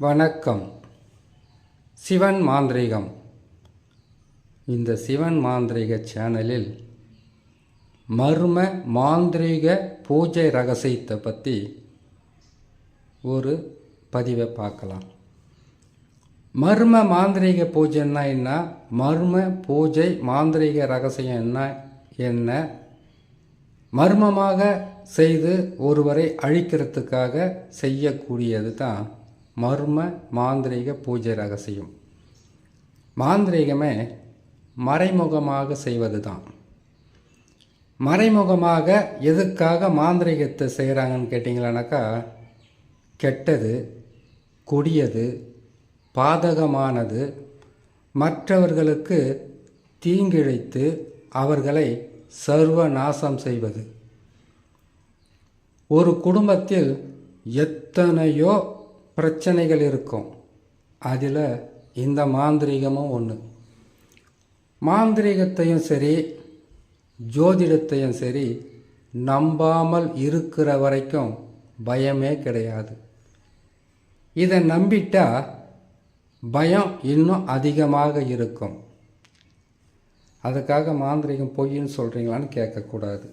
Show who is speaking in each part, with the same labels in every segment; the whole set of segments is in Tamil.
Speaker 1: வணக்கம். சிவன் மாந்திரீகம். இந்த சிவன் மாந்திரீக சேனலில் மர்ம மாந்திரீக பூஜை ரகசியத்தை பற்றி ஒரு பதிவை பார்க்கலாம். மர்ம மாந்திரீக பூஜைன்னா என்ன, மர்ம பூஜை மாந்திரீக ரகசியம் என்ன, மர்மமாக செய்து ஒருவரை அழிக்கிறதுக்காக செய்யக்கூடியது தான் மர்ம மாந்திரீக பூஜை ரகசியம். மாந்திரீகமே மறைமுகமாக செய்வது தான். மறைமுகமாக எதுக்காக மாந்திரீகத்தை செய்கிறாங்கன்னு கேட்டிங்களானாக்கா, கெட்டது, கொடியது, பாதகமானது, மற்றவர்களுக்கு தீங்கிழைத்து அவர்களை சர்வநாசம் செய்வது. ஒரு குடும்பத்தில் எத்தனையோ பிரச்சனைகள் இருக்கும், அதில் இந்த மாந்திரீகமும் ஒன்று. மாந்திரீகத்தையும் சரி ஜோதிடத்தையும் சரி நம்பாமல் இருக்கிற வரைக்கும் பயமே கிடையாது. இதை நம்பிட்டா பயம் இன்னும் அதிகமாக இருக்கும். அதுக்காக மாந்திரீகம் பொய்ன்னு சொல்கிறீங்களான்னு கேட்கக்கூடாது.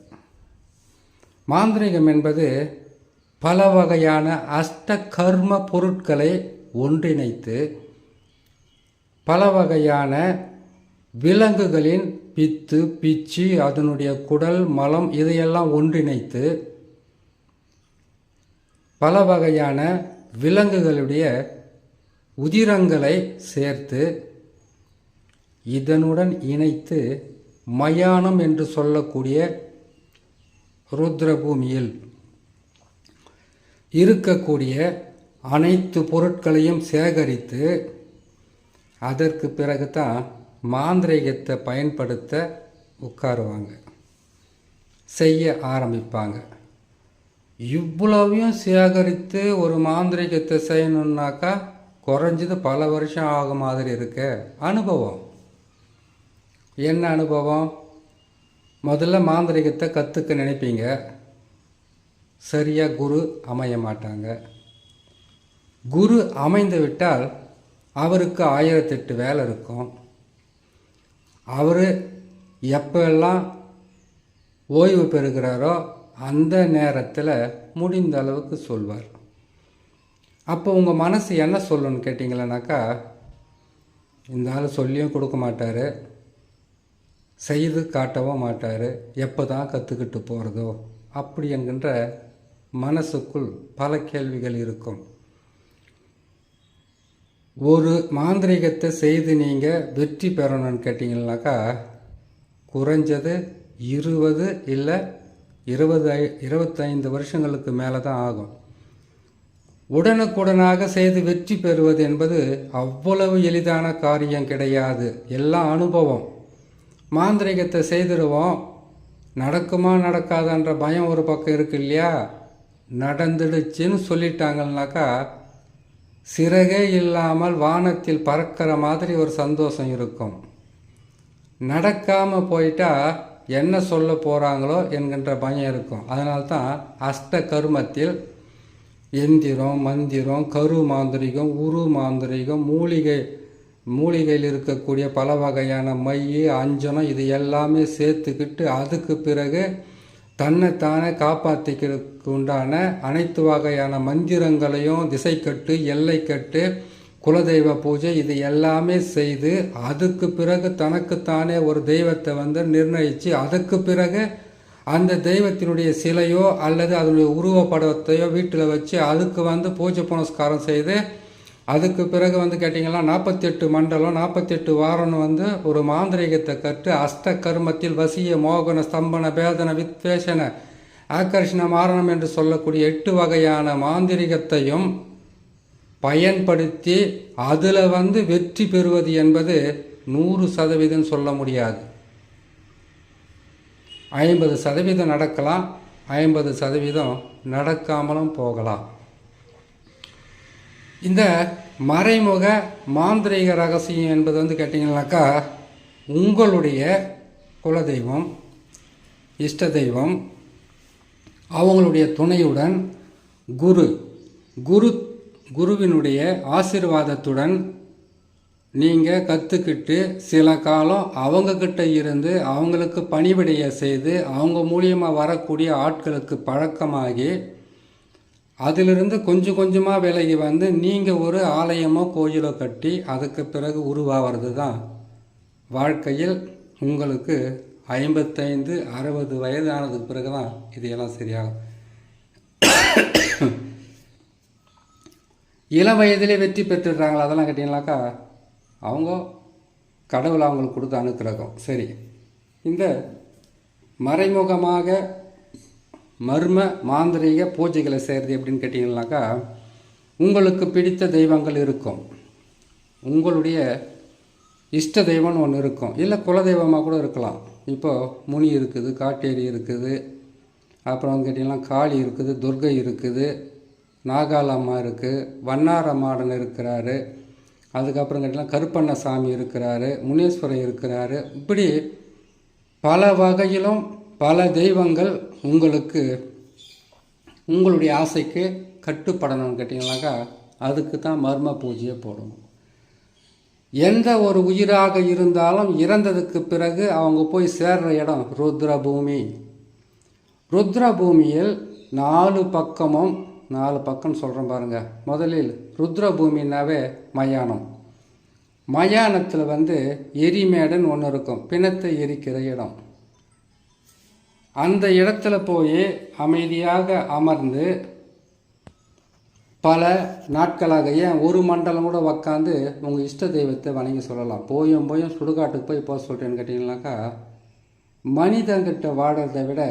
Speaker 1: மாந்திரீகம் என்பது பல வகையான அஷ்ட கர்ம பொருட்களை ஒன்றிணைத்து பல வகையான விலங்குகளின் பித்து, பிச்சி, அதனுடைய குடல், மலம் இதையெல்லாம் ஒன்றிணைத்து பல வகையான விலங்குகளுடைய உதிரங்களை சேர்த்து இதனுடன் இணைத்து மயானம் என்று சொல்லக்கூடிய ருத்ரபூமியில் இருக்கக்கூடிய அனைத்து பொருட்களையும் சேகரித்து அதற்கு பிறகு தான் மாந்திரீகத்தை பயன்படுத்த உட்காருவாங்க, செய்ய ஆரம்பிப்பாங்க. இவ்வளவையும் சேகரித்து ஒரு மாந்திரீகத்தை செய்யணுன்னாக்கா குறைஞ்சது பல வருஷம் ஆக மாதிரி இருக்க அனுபவம். என்ன அனுபவம்? முதல்ல மாந்திரீகத்தை கற்றுக்க நினைப்பீங்க, சரியாக குரு அமைய மாட்டாங்க. குரு அமைந்து விட்டால் அவருக்கு 1008 வேலை இருக்கும். அவர் எப்பெல்லாம் ஓய்வு பெறுகிறாரோ அந்த நேரத்தில் முடிந்த அளவுக்கு சொல்வார். அப்போ உங்கள் மனசு என்ன சொல்லணும்னு கேட்டிங்களேனாக்கா, இந்த ஆள் சொல்லியும் கொடுக்க மாட்டார், செய்து காட்டவும் மாட்டார், எப்போ தான் கற்றுக்கிட்டு போகிறதோ அப்படி என்கின்ற மனசுக்குள் பல கேள்விகள் இருக்கும். ஒரு மாந்திரீகத்தை செய்து நீங்கள் வெற்றி பெறணும்னு கேட்டிங்கன்னாக்கா குறைஞ்சது 20 இல்லை 25 வருஷங்களுக்கு மேலே தான் ஆகும். உடனுக்குடனாக செய்து வெற்றி பெறுவது என்பது அவ்வளவு எளிதான காரியம் கிடையாது. எல்லாம் அனுபவம். மாந்திரீகத்தை செய்திருவோம், நடக்குமா நடக்காதான்ற பயம் ஒரு பக்கம் இருக்கு இல்லையா. நடந்துடுச்சுன்னு சொல்லிட்டாங்கன்னாக்கா சிறகே இல்லாமல் வானத்தில் பறக்கிற மாதிரி ஒரு சந்தோஷம் இருக்கும். நடக்காமல் போயிட்டா என்ன சொல்ல போகிறாங்களோ என்கின்ற பயம் இருக்கும். அதனால்தான் அஷ்ட கர்மத்தில் எந்திரம், மந்திரம், கரு மாந்திரிகம், உரு மாந்திரிகம், மூலிகையில் இருக்கக்கூடிய பல வகையான மை, அஞ்சனம் இது எல்லாமே சேர்த்துக்கிட்டு அதுக்கு பிறகு தன்னைத்தானே காப்பாற்றிக்கிறதுக்கு உண்டான அனைத்து வகையான மந்திரங்களையும், திசைக்கட்டு, எல்லைக்கட்டு, குலதெய்வ பூஜை இது எல்லாமே செய்து அதுக்கு பிறகு தனக்குத்தானே ஒரு தெய்வத்தை நிர்ணயித்து அதுக்கு பிறகு அந்த தெய்வத்தினுடைய சிலையோ அல்லது அதனுடைய உருவப்படத்தையோ வீட்டில் வச்சு அதுக்கு பூஜை புனஸ்காரம் செய்து அதுக்கு பிறகு கேட்டிங்கன்னா 48 மண்டலம் 48 வாரம்னு ஒரு மாந்திரீகத்தை கற்று அஷ்ட கர்மத்தில் வசிய, மோகன, ஸ்தம்பன, பேதன, வித்வேஷன, ஆக்கர்ஷண, மாரணம் என்று சொல்லக்கூடிய 8 வகையான மாந்திரிகத்தையும் பயன்படுத்தி அதில் வெற்றி பெறுவது என்பது 100% சொல்ல முடியாது. 50% நடக்கலாம், 50% நடக்காமலும் போகலாம். இந்த மறைமுக மாந்திரீக ரகசியம் என்பது கேட்டிங்கனாக்கா, உங்களுடைய குலதெய்வம், இஷ்ட தெய்வம், அவங்களுடைய துணையுடன் குரு குருவினுடைய ஆசீர்வாதத்துடன் நீங்கள் கற்றுக்கிட்டு சில காலம் அவங்கக்கிட்ட இருந்து அவங்களுக்கு பணிவிடைய செய்து அவங்க மூலியமாக வரக்கூடிய ஆட்களுக்கு பழக்கமாகி அதிலிருந்து கொஞ்சம் கொஞ்சமாக விலகி வந்து நீங்கள் ஒரு ஆலயமோ கோயிலோ கட்டி அதுக்கு பிறகு உருவாகிறது தான் வாழ்க்கையில் உங்களுக்கு 55-60 வயதானதுக்கு பிறகு தான் இதையெல்லாம் சரியாகும். இளம் வயதிலே வெற்றி பெற்றுடுறாங்களா அதெல்லாம் கேட்டிங்கனாக்கா அவங்க கடவுள் அவங்களுக்கு கொடுத்த அனுக்கிரகம். சரி, இந்த மறைமுகமாக மர்ம மாந்திரீக பூஜைகளை செய்கிறது எப்படின்னு கேட்டிங்கனாக்கா உங்களுக்கு பிடித்த தெய்வங்கள் இருக்கும், உங்களுடைய இஷ்ட தெய்வம்னு ஒன்று இருக்கும், இல்லை குலதெய்வமாக கூட இருக்கலாம். இப்போது முனி இருக்குது, காட்டேரி இருக்குது, அப்புறம் கேட்டிங்கன்னா காளி இருக்குது, துர்கை இருக்குது, நாகாலம்மா இருக்குது, வண்ணாரமாடன் இருக்கிறாரு, அதுக்கப்புறம் கேட்டிங்கன்னா கருப்பண்ணசாமி இருக்கிறாரு, முனீஸ்வரர் இருக்கிறாரு. இப்படி பல வகையிலும் பல தெய்வங்கள் உங்களுக்கு உங்களுடைய ஆசைக்கு கட்டுப்படணும்னு கேட்டிங்கனாக்கா அதுக்கு தான் மர்ம பூஜையை போடணும். எந்த ஒரு உயிராக இருந்தாலும் இறந்ததுக்கு பிறகு அவங்க போய் சேர்ற இடம் ருத்ர பூமி. ருத்ர பூமியில் 4 பக்கமும் 4 பக்கம் சொல்கிறேன் பாருங்கள். முதலில் ருத்ர பூமின்னாவே மயானம். மயானத்தில் எரிமேடன் ஒன்று இருக்கும், பிணத்தை எரிக்கிற இடம். அந்த இடத்துல போய் அமைதியாக அமர்ந்து பல நாட்களாக, ஏன் ஒரு மண்டலம் கூட உக்காந்து உங்கள் இஷ்ட தெய்வத்தை வணங்கி சொல்லலாம். போயும் சுடுகாட்டுக்கு போய் சொல்கிறேன்னு கேட்டிங்கனாக்கா மனிதங்கிட்ட வாடுறதை விட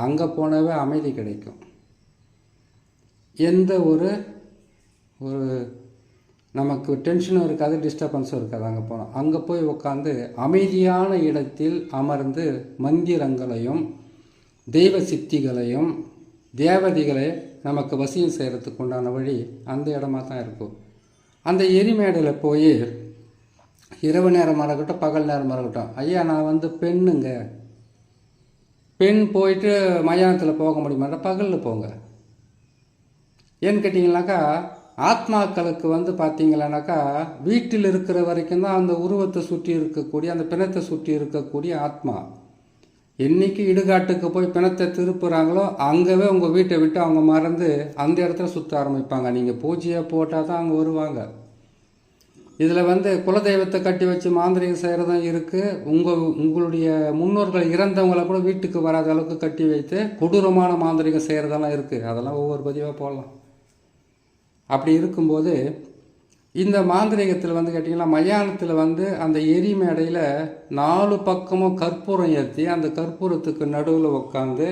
Speaker 1: அங்கே போனவே அமைதி கிடைக்கும். எந்த ஒரு நமக்கு டென்ஷனும் இருக்காது, டிஸ்டர்பன்ஸும் இருக்காது. அங்கே போய் உட்காந்து அமைதியான இடத்தில் அமர்ந்து மந்திரங்களையும் தெய்வ சித்திகளையும் தேவதைகளை நமக்கு வசியம் செய்கிறதுக்கு உண்டான வழி அந்த இடமா தான் இருக்கும். அந்த எரிமேடையில் போய் இரவு நேரமாக இருக்கட்டும் பகல் நேரமாக இருக்கட்டும், ஐயா நான் பெண்ணுங்க, பெண் போயிட்டு மயானத்தில் போக முடியுமாட்டா, பகலில் போங்க. ஏன்னு கேட்டிங்கனாக்கா ஆத்மாக்களுக்கு பார்த்தீங்களானாக்கா வீட்டில் இருக்கிற வரைக்கும் தான் அந்த உருவத்தை சுற்றி இருக்கக்கூடிய அந்த பிணத்தை சுற்றி இருக்கக்கூடிய ஆத்மா. என்னைக்கு இடுகாட்டுக்கு போய் பிணத்தை திருப்புறாங்களோ அங்கவே உங்கள் வீட்டை விட்டு அவங்க மறந்து அந்த இடத்துல சுற்ற ஆரம்பிப்பாங்க. நீங்கள் பூஜையை போட்டால் தான் அவங்க வருவாங்க. இதில் குலதெய்வத்தை கட்டி வச்சு மாந்திரிகம் செய்கிறதும் இருக்குது. உங்களுடைய முன்னோர்கள் இறந்தவங்களை கூட வீட்டுக்கு வராத அளவுக்கு கட்டி வைத்து கொடூரமான மாந்திரிகம் செய்கிறதெல்லாம் இருக்குது. அதெல்லாம் ஒவ்வொரு பதிவாக போடலாம். அப்படி இருக்கும்போது இந்த மாந்திரிகத்தில் கேட்டிங்கன்னா மயானத்தில் அந்த எரிமேடையில் 4 பக்கமும் கற்பூரம் ஏற்றி அந்த கற்பூரத்துக்கு நடுவில் உட்காந்து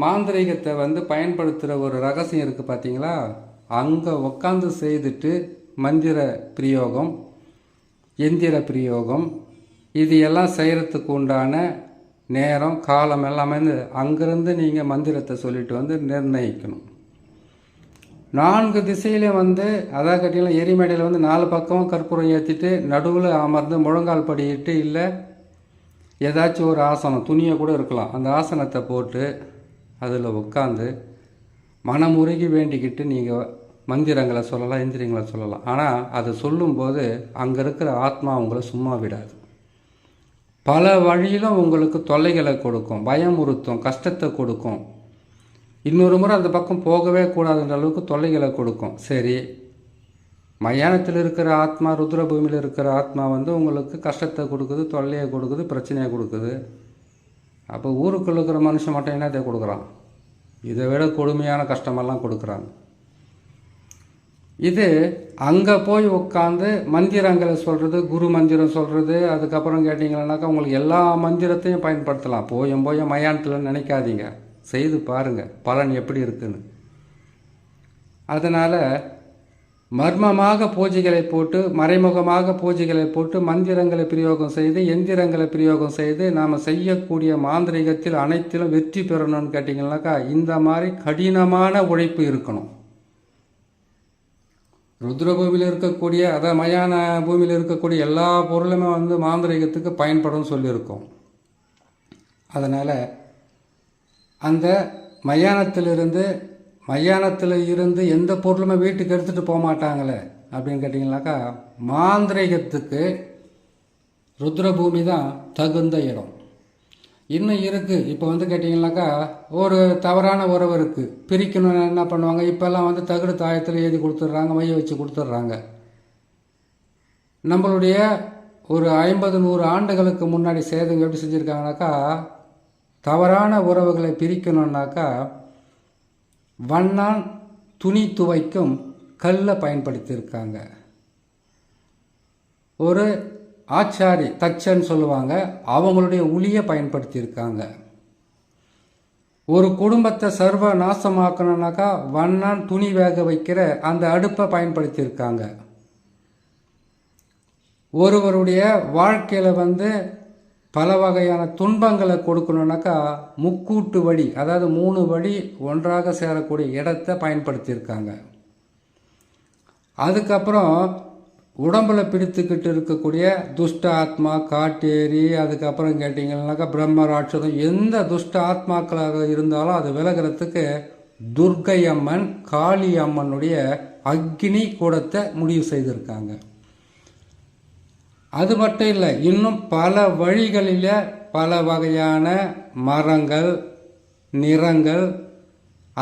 Speaker 1: மாந்திரிகத்தை பயன்படுத்துகிற ஒரு ரகசியம் இருக்குது பார்த்தீங்களா. அங்கே உட்காந்து செய்துட்டு மந்திர பிரயோகம், எந்திர பிரயோகம் இது எல்லாம் செய்கிறதுக்கு உண்டான நேரம் காலம் எல்லாமே அங்கேருந்து நீங்கள் மந்திரத்தை சொல்லிட்டு நிர்ணயிக்கணும். 4 திசையிலையும் அதாவது கேட்டிங்கன்னா எரிமேடையில் 4 பக்கமும் கற்பூரம் ஏற்றிட்டு நடுவில் அமர்ந்து முழங்கால் படியிட்டு, இல்லை ஏதாச்சும் ஒரு ஆசனம் துணியை கூட இருக்கலாம், அந்த ஆசனத்தை போட்டு அதில் உட்காந்து மனமுருகி வேண்டிக்கிட்டு நீங்கள் மந்திரங்களை சொல்லலாம், எந்திரங்களை சொல்லலாம். ஆனால் அது சொல்லும்போது அங்கே இருக்கிற ஆத்மா உங்களை சும்மா விடாது. பல வழியிலும் உங்களுக்கு தொல்லைகளை கொடுக்கும், பயமுறுத்தும், கஷ்டத்தை கொடுக்கும். இன்னொரு முறை அந்த பக்கம் போகவே கூடாதுன்ற அளவுக்கு தொல்லைகளை கொடுக்கும். சரி, மயானத்தில் இருக்கிற ஆத்மா, ருத்ரபூமியில் இருக்கிற ஆத்மா உங்களுக்கு கஷ்டத்தை கொடுக்குது, தொல்லையை கொடுக்குது, பிரச்சனையை கொடுக்குது. அப்போ ஊருக்குள்ள இருக்கிற மனுஷன் மட்டும் என்னத்தை கொடுக்குறான்? இதை விட கொடுமையான கஷ்டமெல்லாம் கொடுக்குறாங்க. இது அங்கே போய் உட்காந்து மந்திரங்களை சொல்கிறது, குரு மந்திரம் சொல்கிறது. அதுக்கப்புறம் கேட்டிங்கன்னாக்கா உங்களுக்கு எல்லா மந்திரத்தையும் பயன்படுத்தலாம். போயும் மயானத்தில் நினைக்காதீங்க, செய்து பாருங்கள் பலன் எப்படி இருக்குன்னு. அதனால் மர்மமாக பூஜைகளை போட்டு மறைமுகமாக பூஜைகளை போட்டு மந்திரங்களை பிரயோகம் செய்து எந்திரங்களை பிரயோகம் செய்து நாம் செய்யக்கூடிய மாந்திரிகத்தில் அனைத்திலும் வெற்றி பெறணும்னு கேட்டிங்கன்னாக்கா இந்த மாதிரி கடினமான உழைப்பு இருக்கணும். ருத்ரபூமியில் இருக்கக்கூடிய மயான பூமியில் இருக்கக்கூடிய எல்லா பொருளுமே மாந்திரிகத்துக்கு பயன்படும் சொல்லியிருக்கோம். அதனால் அந்த மயானத்திலிருந்து மயானத்தில் இருந்து எந்த பொருளுமே வீட்டுக்கு எடுத்துகிட்டு போக மாட்டாங்களே அப்படின்னு கேட்டிங்கனாக்கா, மாந்திரிகத்துக்கு ருத்ரபூமி தான் தகுந்த இடம். இன்னும் இருக்குது. இப்போ கேட்டிங்கனாக்கா, ஒரு தவறான உறவு இருக்குது, பிரிக்கணும்னு என்ன பண்ணுவாங்க, இப்போல்லாம் தகடு தாயத்தில் எழுதி கொடுத்துட்றாங்க, மைய வச்சு கொடுத்துட்றாங்க. நம்மளுடைய ஒரு 50-100 ஆண்டுகளுக்கு முன்னாடி சேதங்க எப்படி செஞ்சுருக்காங்கனாக்கா, தவறான உறவுகளை பிரிக்கணுன்னாக்கா வண்ணான் துணி துவைக்கும் கல்லை பயன்படுத்தியிருக்காங்க. ஒரு ஆச்சாரி தச்சன்னு சொல்லுவாங்க, அவங்களுடைய உளியை பயன்படுத்தியிருக்காங்க. ஒரு குடும்பத்தை சர்வ நாசமாக்கணுன்னாக்கா வண்ணான் துணி வேக வைக்கிற அந்த அடுப்பை பயன்படுத்தியிருக்காங்க. ஒருவருடைய வாழ்க்கையில் பல வகையான துன்பங்களை கொடுக்கணுன்னாக்கா முக்கூட்டு வழி, அதாவது 3 வழி ஒன்றாக சேரக்கூடிய இடத்தை பயன்படுத்தியிருக்காங்க. அதுக்கப்புறம் உடம்பில் பிடித்துக்கிட்டு இருக்கக்கூடிய துஷ்ட ஆத்மா, காட்டேரி, அதுக்கப்புறம் கேட்டிங்கன்னாக்கா பிரம்ம ராட்சதம், எந்த துஷ்ட ஆத்மாக்களாக இருந்தாலும் அது விலகிறதுக்கு துர்க்கை அம்மன், காளி அம்மனுடைய அக்னி கூடத்தை முடிவு செய்திருக்காங்க. அது மட்டும் இல்லை, இன்னும் பல வழிகளில் பல வகையான மரங்கள், நிறங்கள்,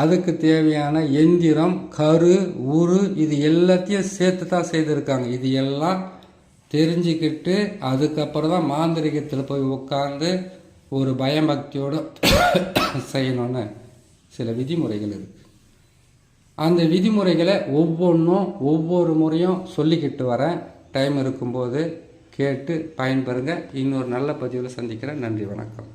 Speaker 1: அதுக்கு தேவையான எந்திரம், கரு, உரு, இது எல்லாத்தையும் சேர்த்து தான் செய்திருக்காங்க. இது எல்லாம் தெரிஞ்சுக்கிட்டு அதுக்கப்புறம் தான் மாந்திரிகத்தில் போய் உட்காந்து ஒரு பயபக்தியோடு செய்யணும்னு சில விதிமுறைகள் இருக்குது. அந்த விதிமுறைகளை ஒவ்வொன்றும் ஒவ்வொரு முறையும் சொல்லிக்கிட்டு வரேன். டைம் இருக்கும்போது கேட்டு பயன்பெறுங்க. இன்னொரு நல்ல பதிவில் சந்திக்கிறேன். நன்றி, வணக்கம்.